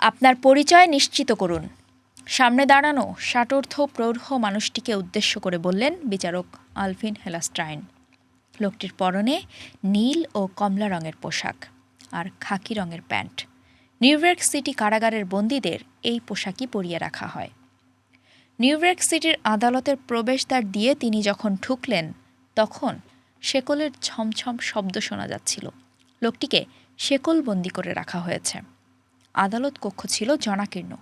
আপনার পরিচয় নিশ্চিত করুন। সামনে দাঁড়ানো ষাটোর্ধ্ব প্রৌঢ় মানুষটিকে উদ্দেশ্য করে বললেন বিচারক আলভিন হেলাস্ট্রাইন। লোকটির পরনে নীল ও কমলা রঙের পোশাক আর খাকি রঙের প্যান্ট। নিউইয়র্ক সিটি কারাগারের বন্দীদের এই পোশাকই পরিয়ে রাখা হয়। নিউইয়র্ক সিটির আদালতের প্রবেশদ্বার দিয়ে তিনি যখন ঢুকলেন তখন শেকলের ছমছম শব্দ শোনা যাচ্ছিল। লোকটিকে শেকলবন্দি করে রাখা হয়েছে। আদালত কক্ষ ছিল জনাকীর্ণ।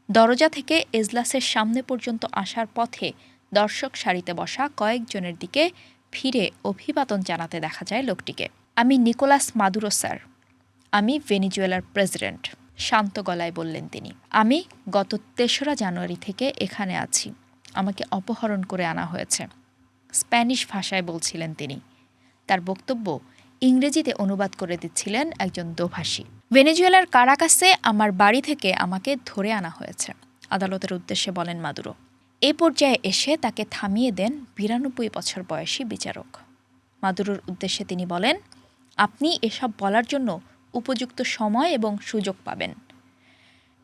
দরজা থেকে এজলাসের সামনে পর্যন্ত আসার পথে দর্শক সারিতে বসা কয়েকজনের দিকে ফিরে অভিবাদন জানাতে দেখা যায় লোকটিকে। আমি নিকোলাস মাদুরো স্যার, আমি ভেনেজুয়েলার প্রেসিডেন্ট, শান্ত গলায় বললেন তিনি। আমি গত ৩রা জানুয়ারি থেকে এখানে আছি। আমাকে অপহরণ করে আনা হয়েছে। স্প্যানিশ ভাষায় বলছিলেন তিনি। তার বক্তব্য ইংরেজিতে অনুবাদ করে দিচ্ছিলেন একজন দোভাষী। ভেনেজুয়েলার কারাকাসে আমার বাড়ি থেকে আমাকে ধরে আনা হয়েছে, আদালতের উদ্দেশ্যে বলেন মাদুরো। এই পর্যায়ে এসে তাকে থামিয়ে দেন ৯২ বছর বয়সী বিচারক। মাদুরোর উদ্দেশ্যে তিনি বলেন, আপনি এসব বলার জন্য উপযুক্ত সময় এবং সুযোগ পাবেন।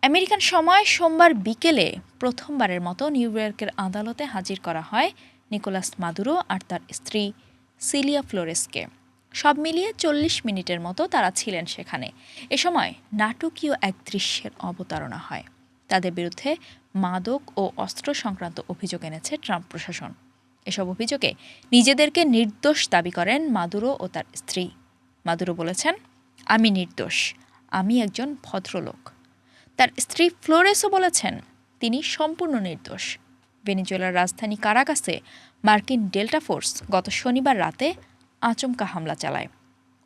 আমেরিকান সময় সোমবার বিকেলে প্রথমবারের মতো নিউইয়র্কের আদালতে হাজির করা হয় নিকোলাস মাদুরো আর তার স্ত্রী সিলিয়া ফ্লোরেসকে। সব মিলিয়ে ৪০ মিনিটের মতো তারা ছিলেন সেখানে। এ সময় নাটকীয় এক দৃশ্যের অবতারণা হয়। তাদের বিরুদ্ধে মাদক ও অস্ত্র সংক্রান্ত অভিযোগ এনেছে ট্রাম্প প্রশাসন। এসব অভিযোগে নিজেদেরকে নির্দোষ দাবি করেন মাদুরো ও তার স্ত্রী। মাদুরো বলেছেন, আমি নির্দোষ, আমি একজন ভদ্রলোক। তার স্ত্রী ফ্লোরেসও বলেছেন তিনি সম্পূর্ণ নির্দোষ। ভেনেজুয়েলার রাজধানী কারাকাসে মার্কিন ডেল্টা ফোর্স গত শনিবার রাতে আচমকা হামলা চালায়।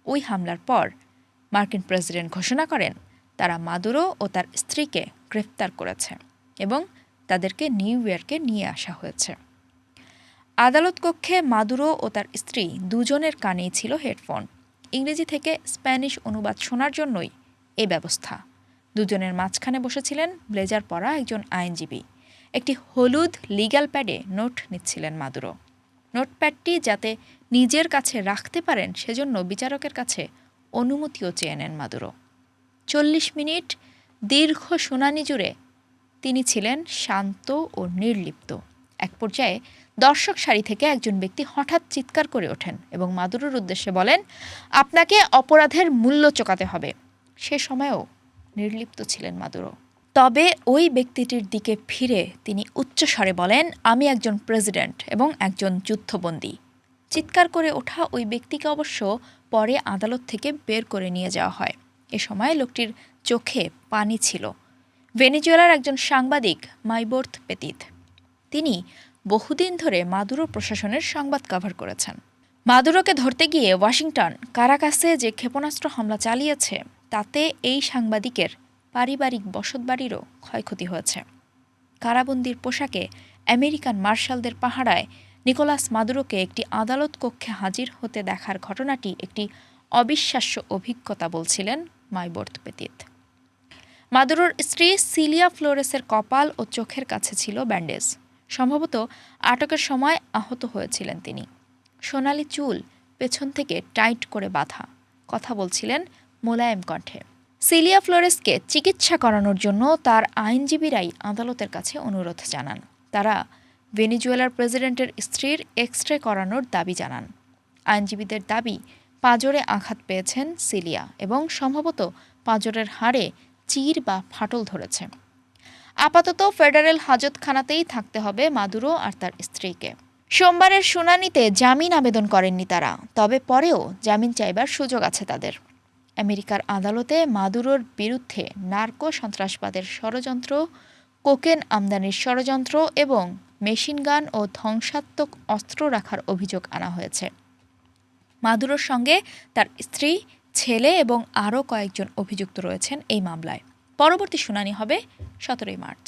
ওই হামলার পর মার্কিন প্রেসিডেন্ট ঘোষণা করেন তারা মাদুরো ও তার স্ত্রীকে গ্রেফতার করেছে এবং তাদেরকে নিউইয়র্কে নিয়ে আসা হয়েছে। আদালত কক্ষে মাদুরো ও তার স্ত্রী দুজনের কানেই ছিল হেডফোন। ইংরেজি থেকে স্প্যানিশ অনুবাদ শোনার জন্যই এই ব্যবস্থা। দুজনের মাঝখানে বসেছিলেন ব্লেজার পরা একজন আইনজীবী। একটি হলুদ লিগ্যাল প্যাডে নোট নিচ্ছিলেন মাদুরো। নোটপ্যাডটি যাতে নিজের কাছে রাখতে পারেন সেজন্য বিচারকের কাছে অনুমতিও চেয়ে নেন মাদুরো। ৪০ মিনিট দীর্ঘ শুনানি জুড়ে তিনি ছিলেন শান্ত ও নির্লিপ্ত। এক পর্যায়ে দর্শক সারি থেকে একজন ব্যক্তি হঠাৎ চিৎকার করে ওঠেন এবং মাদুরোর উদ্দেশ্যে বলেন, আপনাকে অপরাধের মূল্য চোকাতে হবে। সে সময়েও নির্লিপ্ত ছিলেন মাদুরো। তবে ওই ব্যক্তিটির দিকে ফিরে তিনি উচ্চস্বরে বলেন, আমি একজন প্রেসিডেন্ট এবং একজন যুদ্ধবন্দী। চিৎকার করে ওঠা ওই ব্যক্তিকে অবশ্য পরে আদালত থেকে বের করে নিয়ে যাওয়া হয়। এ সময় লোকটির চোখে পানি ছিল। ভেনেজুয়েলার একজন সাংবাদিক মাইবোর্থ পেতিত। তিনি বহুদিন ধরে মাদুরো প্রশাসনের সংবাদ কভার করেছেন। মাদুরোকে ধরতে গিয়ে ওয়াশিংটন কারাকাসে যে ক্ষেপণাস্ত্র হামলা চালিয়েছে তাতে এই সাংবাদিকের পারিবারিক বসতবাড়িরও ক্ষয়ক্ষতি হয়েছে। কারাবন্দির পোশাকে আমেরিকান মার্শালদের পাহারায় নিকোলাস মাদুরোকে একটি আদালত কক্ষে হাজির হতে দেখার ঘটনাটি একটি অবিশ্বাস্য অভিজ্ঞতা বলছিলেন মাইবোর্থ পেতিত। মাদুরোর স্ত্রী সিলিয়া ফ্লোরেসের কপাল ও চোখের কাছে ছিল ব্যান্ডেজ। সম্ভবত আটকের সময় আহত হয়েছিলেন তিনি। সোনালি চুল পেছন থেকে টাইট করে বাঁধা, কথা বলছিলেন মোলায়েম কণ্ঠে। সিলিয়া ফ্লোরেসকে চিকিৎসা করানোর জন্য তার আইনজীবীরাই আদালতের কাছে অনুরোধ জানান। তারা ভেনেজুয়েলার প্রেসিডেন্টের স্ত্রীর এক্স-রে করানোর দাবি জানান। আইনজীবীদের দাবি, পাঁজরে আঘাত পেয়েছেন সিলিয়া এবং সম্ভবত পাঁজরের হাড়ে চির বা ফাটল ধরেছে। আপাতত ফেডারেল হাজতখানাতেই থাকতে হবে মাদুরো আর তার স্ত্রীকে। সোমবারের শুনানিতে জামিন আবেদন করেননি তারা, তবে পরেও জামিন চাইবার সুযোগ আছে তাদের। আমেরিকার আদালতে মাদুরোর বিরুদ্ধে নার্কো সন্ত্রাসবাদের ষড়যন্ত্র, কোকেন আমদানির ষড়যন্ত্র এবং মেশিনগান ও ধ্বংসাত্মক অস্ত্র রাখার অভিযোগ আনা হয়েছে। মাদুরোর সঙ্গে তার স্ত্রী, ছেলে এবং আরও কয়েকজন অভিযুক্ত রয়েছেন এই মামলায়। পরবর্তী শুনানি হবে ১৭ মার্চ।